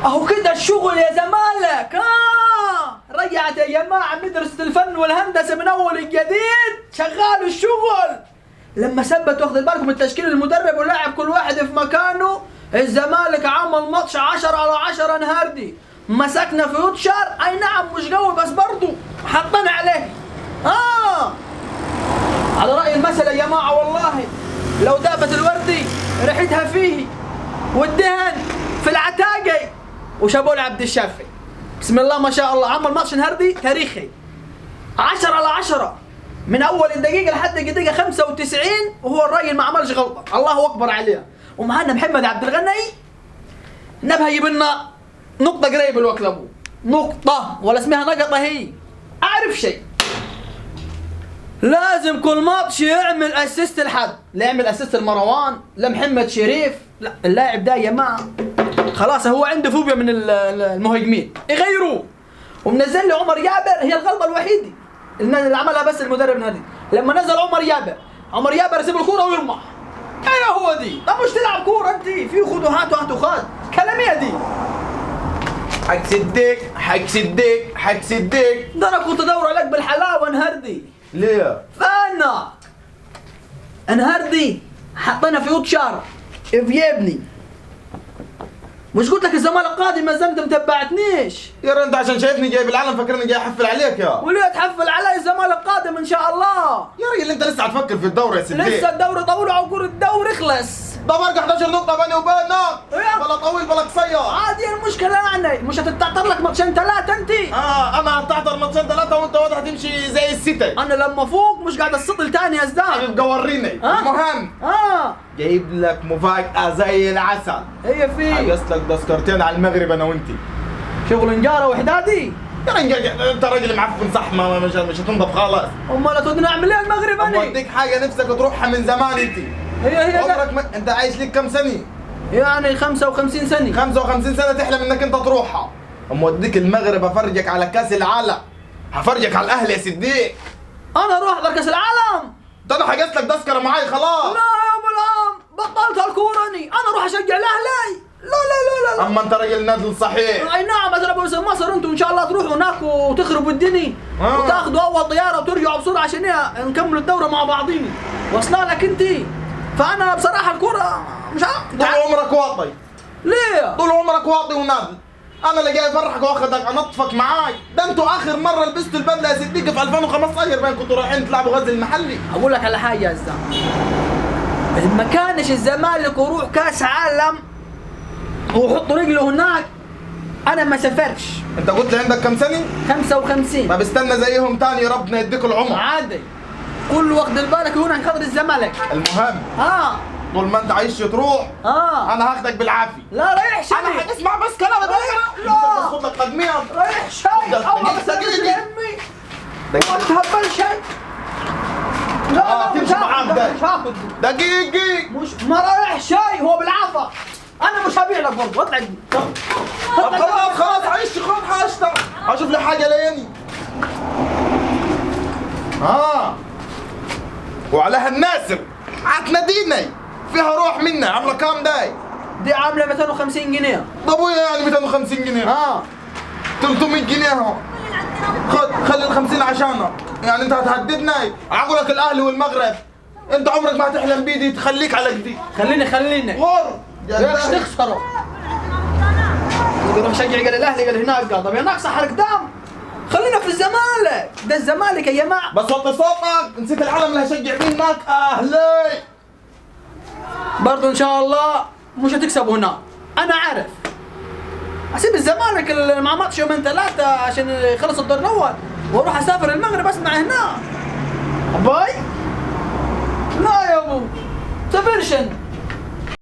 اهو كده الشغل يا زمالك. رجعت يا جماعه مدرسه الفن والهندسه من اول الجديد، شغال الشغل. لما ثبت واخد بالكم التشكيل المدرب واللاعب كل واحد في مكانه، الزمالك عمل ماتش 10/10 نهاردي. مسكنا في يوتشار، اي نعم مش قوي بس برضه حطينا عليه. على رأي المثل يا جماعة والله، لو دابت الوردي ريحتها فيه والدهن في العتاقي. وشابوه لعبد الشافعي، بسم الله ما شاء الله، عمل ماتش نهاردي تاريخي 10/10 من اول الدقيقة لحد الدقيقة 95، وهو الراجل ما عملش غلطة، الله اكبر عليه. ومعنا محمد عبد الغني نبها يجيب لنا نقطة قريب الوقت ابوه، نقطة ولا اسمها نقطة هي، اعرف شيء. لازم كل ماتش يعمل اسيست لحد، لا يعمل اسيست لمروان، لمحمد شريف، لا اللاعب ده يا جماعه خلاص هو عنده فوبيا من المهاجمين، يغيروه. ومنزل لي عمر جابر، هي الغلطه الوحيده اللي عملها بس المدرب نادي، لما نزل عمر جابر يسيب الكوره ويرمح. ايه هو دي؟ طب مش تلعب كوره انت، في خد وهات وهات وخد، كلاميه دي. حق صديق ده انا كنت ادور عليك بالحلاوه نهردي. ليه؟ فانا انهردي حطينا في يوتشار في يبني، مش قلت لك الزمالك قادم ما زمت متبعتنيش؟ يا انت عشان شايفني جايب العلم فاكرني جاي احفل عليك يا وليه تحفل علي؟ الزمالك قادم ان شاء الله يا راجل. انت لسه هتفكر في الدوري يا سيدي. لسه الدوري طول، عقور الدوري خلص. ده فرق 11 نقطة بيني وبينك، إيه؟ بلا طويل بلا قصير. عادي المشكلة يعني، مش هتتعطر لك ماتشين 3 انت؟ انا هتعطر ماتشين 3 وانت واضح هتمشي زي الستة. انا لما فوق مش قاعد السطل تاني يا زدان. يبقى وريني. المهم جايب لك مفاجأة زي العسل. هي في حجزت لك تذكرتين على المغرب انا وانت. شغل نجارة وحدادي. يا راجل انت راجل معفن صح، مش هتنضف خالص. امال تودينا اعمل ايه المغرب انا؟ اوديك حاجة نفسك تروحها من زمان انت. هي عمرك انت عايش لك كم سنة؟ يعني 55 سنة. 55 سنة تحلم انك انت تروحها. موديك المغرب افرجك على كاس العالم، هفرجك على الاهلي يا صديق. انا اروح احضر كاس العالم؟ ده انا حجزت لك تذكرة معاي خلاص. لا يا ابو العم بطلت هالكورني، انا اروح اشجع الاهلي. لا اما انت راجل نادل صحيح. اي نعم، بس ابو مصر انتم ان شاء الله تروحوا هناك وتخربوا الدنيا وتاخذوا اول طياره وترجعوا بسرعه عشان نكملوا الدوره مع بعضينا. واصله لك انت؟ فانا بصراحه الكوره مش عارف. طول عمرك واطي. ليه؟ طول عمرك واطي ونادل. انا اللي جاي افرحك واخدك انطفك معاي. ده انتوا اخر مره لبستوا البدله يا صديقي في 2015 باين كنتوا رايحين تلعبوا غزل المحلي. اقول لك على حاجه يا زلمه، ما كانش الزمالك وروح كاس عالم وحط رجله هناك انا ما سافرش. انت قلت لي عندك كم سنه؟ 55. ما بستنى زيهم تاني، ربنا يديك العمر. عادي كل وقت بالك هنا خاطر الزمالك. المهم طول ما انت عايش تروح انا هاخدك بالعافيه. لا ريح شيء، انا هتسمع بس كلامي. لا خد لك قدميه. ريح شيء الله بس امي ما تهبل شيء. لا تمشي معاك ده. مش هاخذ دقيقة مش ما رايح شيء، هو بالعافيه. انا مش هبيع لك برضه، اطلع خلاص عيش خد حاجتك. اشوف لي حاجه ليني. وعليها الناسر هتناديني فيها روح منا. عامله كام دي عامله 250 جنيه. طب ويا يعني 250 جنيه؟ 300 جنيه اهو. خلي ال 50 عشانك. يعني انت هتهددني؟ اقول لك الاهلي والمغرب انت عمرك ما هتحلم بيدي، تخليك على جديد. خليني غر ليش تخسروا؟ يروح شجع قال الاهلي قال هناك، قال طب هناك صح القدام. خلينا في الزمالك، ده الزمالك يا جماعه. بس وطي صوتك، نسيت العلم اللي هشجع فيه هناك. اهلي برضه ان شاء الله مش هتكسبوا هناك، انا عارف. اسيب الزمالك مع ماتش يومين 3 عشان يخلص الدور الاول واروح اسافر المغرب اسمع هناك. باي لا يا ابو سافرشن.